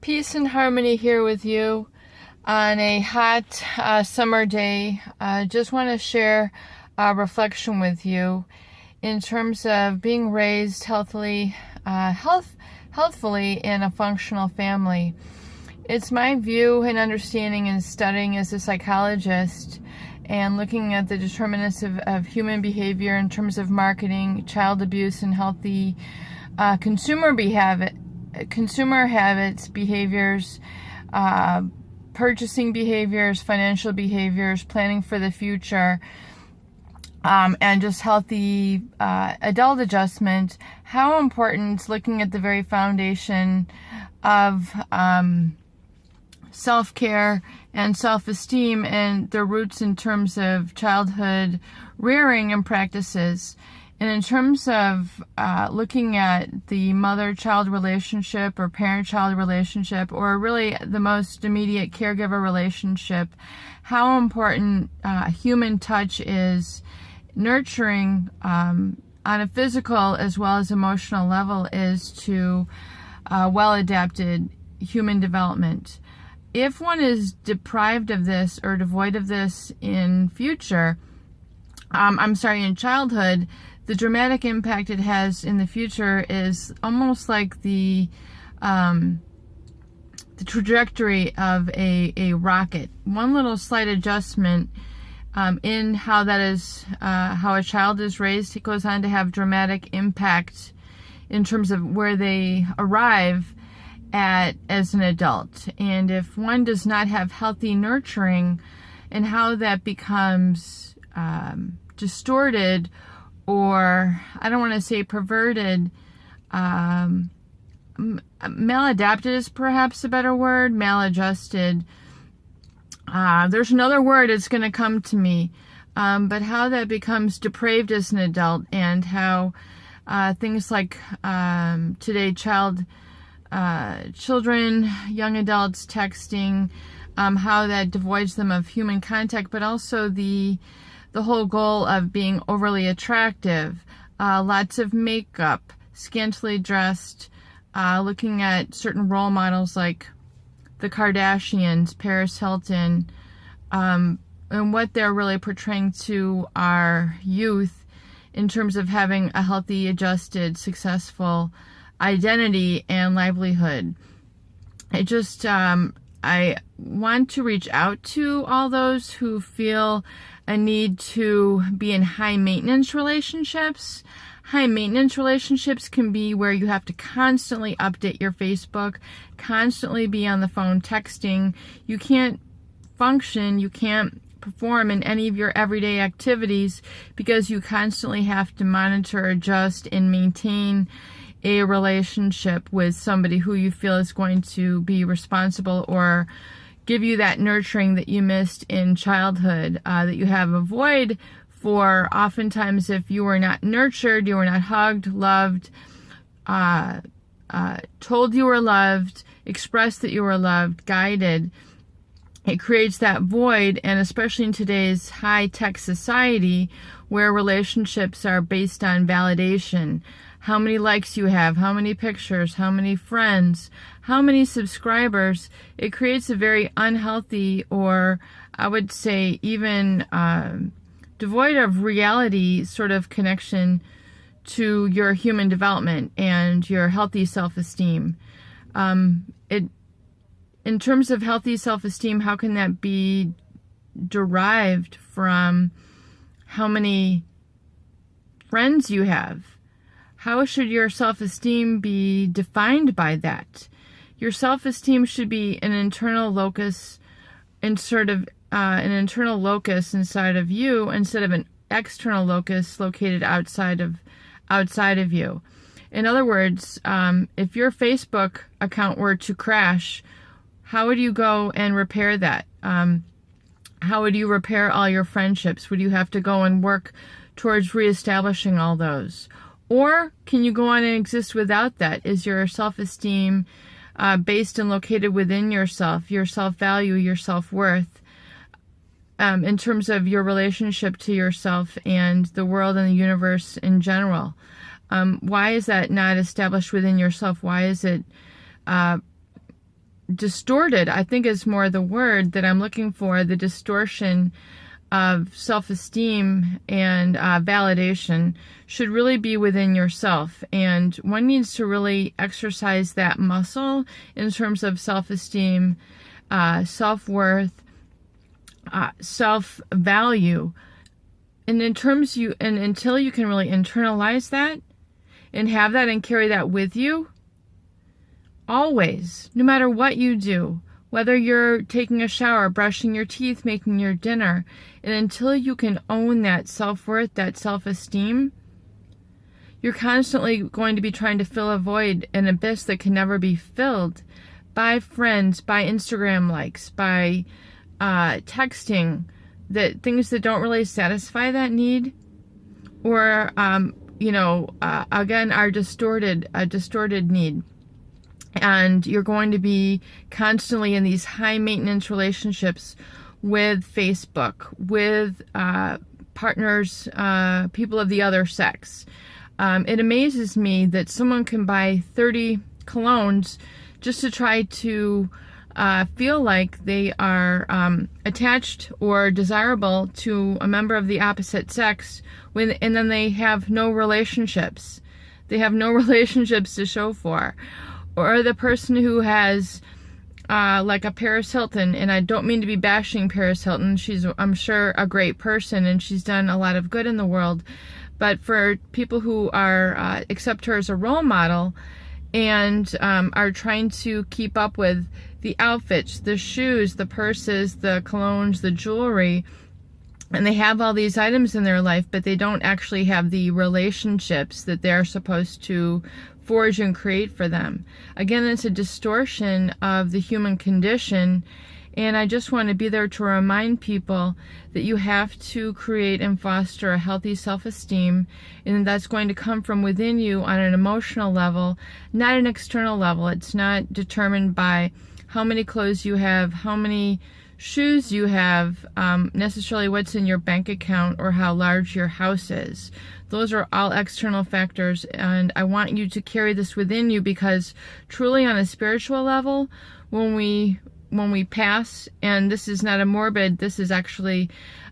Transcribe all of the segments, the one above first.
Peace and harmony here with you on a hot summer day. Just want to share a reflection with you in terms of being raised healthfully in a functional family. It's my view and understanding and studying as a psychologist and looking at the determinants of human behavior in terms of marketing, child abuse, and healthy consumer habits, behaviors, purchasing behaviors, financial behaviors, planning for the future, and just healthy adult adjustment. How important looking at the very foundation of self-care and self-esteem and their roots in terms of childhood rearing and practices. And in terms of looking at the mother-child relationship or parent-child relationship, or really the most immediate caregiver relationship, how important human touch is, nurturing on a physical as well as emotional level is to well-adapted human development. If one is deprived of this or devoid of this in childhood, the dramatic impact it has in the future is almost like the trajectory of a rocket. One little slight adjustment in how that is, how a child is raised, it goes on to have dramatic impact in terms of where they arrive at as an adult. And if one does not have healthy nurturing, and how that becomes distorted, or I don't want to say perverted, maladapted is perhaps a better word, maladjusted. There's another word that's going to come to me, but how that becomes depraved as an adult, and how things like today children, young adults texting, how that devoids them of human contact, but also the whole goal of being overly attractive, lots of makeup, scantily dressed, looking at certain role models like the Kardashians, Paris Hilton, and what they're really portraying to our youth in terms of having a healthy, adjusted, successful identity and livelihood. I want to reach out to all those who feel a need to be in high maintenance relationships. High maintenance relationships can be where you have to constantly update your Facebook, constantly be on the phone texting. You can't function, you can't perform in any of your everyday activities because you constantly have to monitor, adjust, and maintain a relationship with somebody who you feel is going to be responsible or give you that nurturing that you missed in childhood, that you have a void for. Oftentimes, if you were not nurtured, you were not hugged, loved, told you were loved, expressed that you were loved, guided, it creates that void. And especially in today's high-tech society where relationships are based on validation, how many likes you have, how many pictures, how many friends, how many subscribers, it creates a very unhealthy, or I would say even devoid of reality sort of connection to your human development and your healthy self-esteem. In terms of healthy self-esteem, how can that be derived from how many friends you have? How should your self-esteem be defined by that? Your self-esteem should be an internal locus, inside of you, instead of an external locus located outside of you. In other words, if your Facebook account were to crash, how would you go and repair that? How would you repair all your friendships? Would you have to go and work towards reestablishing all those? Or can you go on and exist without that? Is your self-esteem based and located within yourself, your self-value, your self-worth, in terms of your relationship to yourself and the world and the universe in general? Why is that not established within yourself? Why is it distorted, I think is more the word that I'm looking for, the distortion of self-esteem and validation should really be within yourself. And one needs to really exercise that muscle in terms of self-esteem, self-worth, self-value. And in terms and until you can really internalize that and have that and carry that with you, always, no matter what you do, whether you're taking a shower, brushing your teeth, making your dinner, and until you can own that self-worth, that self-esteem, you're constantly going to be trying to fill a void, an abyss that can never be filled by friends, by Instagram likes, by texting, that things that don't really satisfy that need, or again, a distorted need. And you're going to be constantly in these high maintenance relationships with Facebook, with partners, people of the other sex. It amazes me that someone can buy 30 colognes just to try to feel like they are attached or desirable to a member of the opposite sex, and then they have no relationships. They have no relationships to show for. Or the person who has, like a Paris Hilton, and I don't mean to be bashing Paris Hilton. She's, I'm sure, a great person, and she's done a lot of good in the world. But for people who are accept her as a role model and are trying to keep up with the outfits, the shoes, the purses, the colognes, the jewelry, and they have all these items in their life, but they don't actually have the relationships that they're supposed to forge and create for them. Again, it's a distortion of the human condition, and I just want to be there to remind people that you have to create and foster a healthy self-esteem, and that's going to come from within you on an emotional level, not an external level. It's not determined by how many clothes you have, how many shoes you have, necessarily what's in your bank account or how large your house is. Those are all external factors, and I want you to carry this within you, because truly on a spiritual level, when we pass, and this is not a morbid, this is actually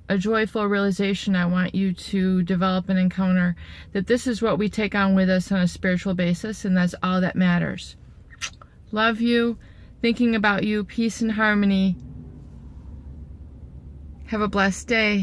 a joyful realization I want you to develop and encounter, that this is what we take on with us on a spiritual basis, and that's all that matters. Love you, thinking about you, peace and harmony. Have a blessed day.